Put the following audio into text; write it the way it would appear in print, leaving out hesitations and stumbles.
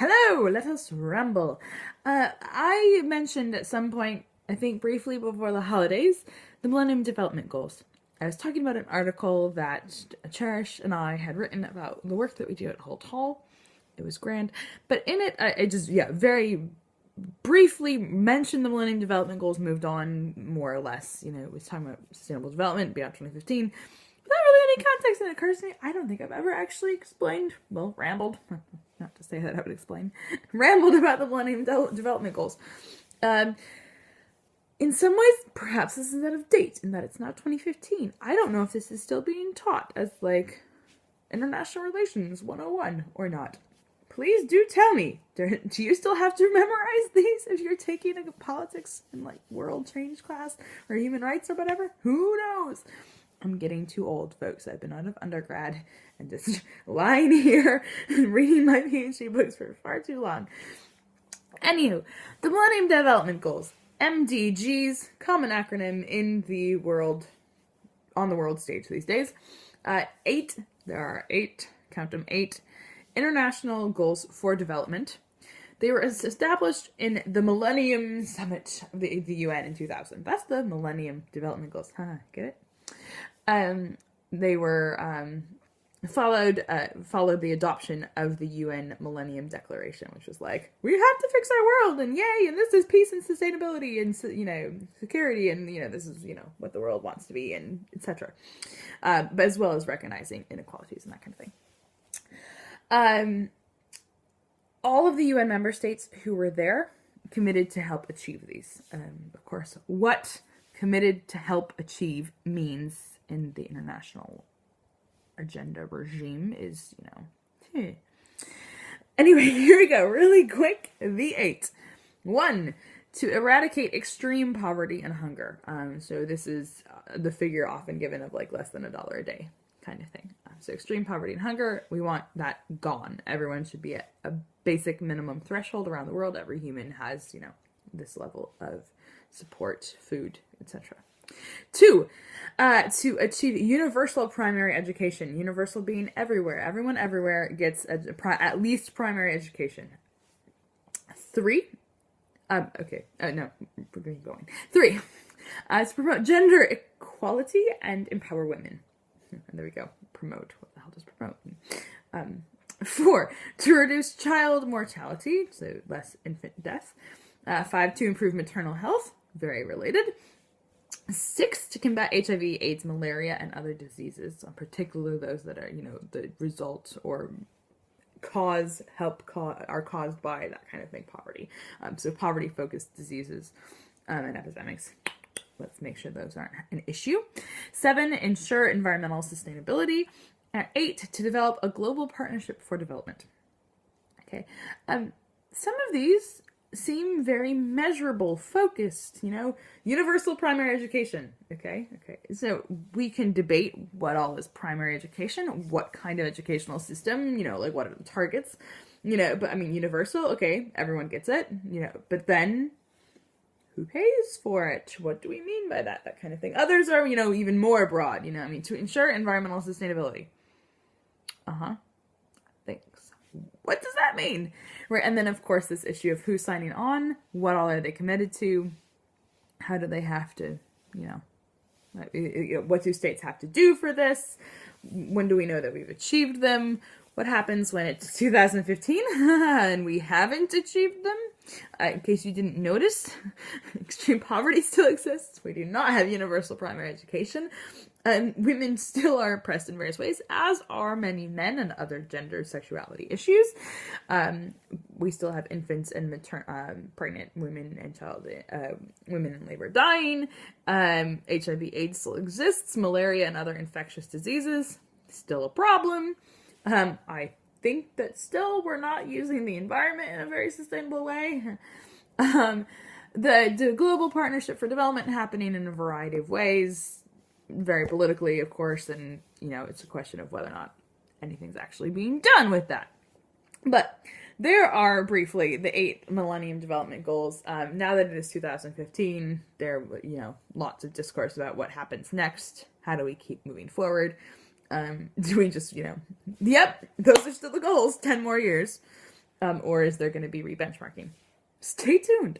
Hello, let us ramble. I mentioned at some point, I think briefly before the holidays, the Millennium Development Goals. I was talking about an article that Cherish and I had written about the work that we do at Holt Hall. It was grand. But in it, I just, very briefly mentioned the Millennium Development Goals, moved on more or less. It was talking about sustainable development beyond 2015. Without really any context, and it occurs to me, I don't think I've ever actually rambled. Not to say that I would explain. Rambled about the Millennium Development Goals. In some ways, perhaps this is out of date in that it's not 2015. I don't know if this is still being taught as, International Relations 101 or not. Please do tell me. Do you still have to memorize these if you're taking a politics and, world change class or human rights or whatever? Who knows? I'm getting too old, folks. I've been out of undergrad and just lying here and reading my PhD books for far too long. Anywho, the Millennium Development Goals, MDGs, common acronym in the world, on the world stage these days. There are 8, count them 8, international goals for development. They were established in the Millennium Summit of the UN in 2000. That's the Millennium Development Goals. Get it? They were followed the adoption of the UN Millennium Declaration, which was like, we have to fix our world, and yay, and this is peace and sustainability and security, and this is what the world wants to be, and etc. But as well as recognizing inequalities and that kind of thing. All of the UN member states who were there committed to help achieve these. Of course, what committed to help achieve means in the international agenda regime is, Anyway, here we go, really quick. The 8. 1, to eradicate extreme poverty and hunger. So this is the figure often given of less than $1 a day kind of thing. So extreme poverty and hunger, we want that gone. Everyone should be at a basic minimum threshold around the world. Every human has, this level of support, food, etc. 2, to achieve universal primary education. Universal being everywhere. Everyone everywhere gets at least primary education. 3, we're going. 3, to promote gender equality and empower women. And there we go. Promote. What the hell does promote mean? 4, to reduce child mortality, so less infant death. 5, to improve maternal health, very related. 6, to combat HIV, AIDS, malaria, and other diseases, particularly those that are, the result or are caused by that kind of thing, poverty. So poverty-focused diseases and epidemics. Let's make sure those aren't an issue. 7, ensure environmental sustainability. 8, to develop a global partnership for development. Okay. Some of these seem very measurable, focused, universal primary education. Okay. So we can debate what all is primary education, what kind of educational system, what are the targets, but universal, okay, everyone gets it, but then who pays for it? What do we mean by that? That kind of thing. Others are, even more broad, to ensure environmental sustainability. Thanks. What does that mean? Right, and then of course this issue of who's signing on, what all are they committed to, how do they have to, what do states have to do for this, when do we know that we've achieved them, what happens when it's 2015 and we haven't achieved them? In case you didn't notice, extreme poverty still exists. We do not have universal primary education. Women still are oppressed in various ways, as are many men and other gender sexuality issues. We still have infants and pregnant women and women in labor dying. HIV/AIDS still exists. Malaria and other infectious diseases still a problem. I think that still we're not using the environment in a very sustainable way. The global partnership for development happening in a variety of ways. Very politically, of course, and, it's a question of whether or not anything's actually being done with that. But there are, briefly, the 8 Millennium Development Goals. Now that it is 2015, there, lots of discourse about what happens next. How do we keep moving forward? Do we just, yep, those are still the goals, 10 more years. Or is there going to be re-benchmarking? Stay tuned.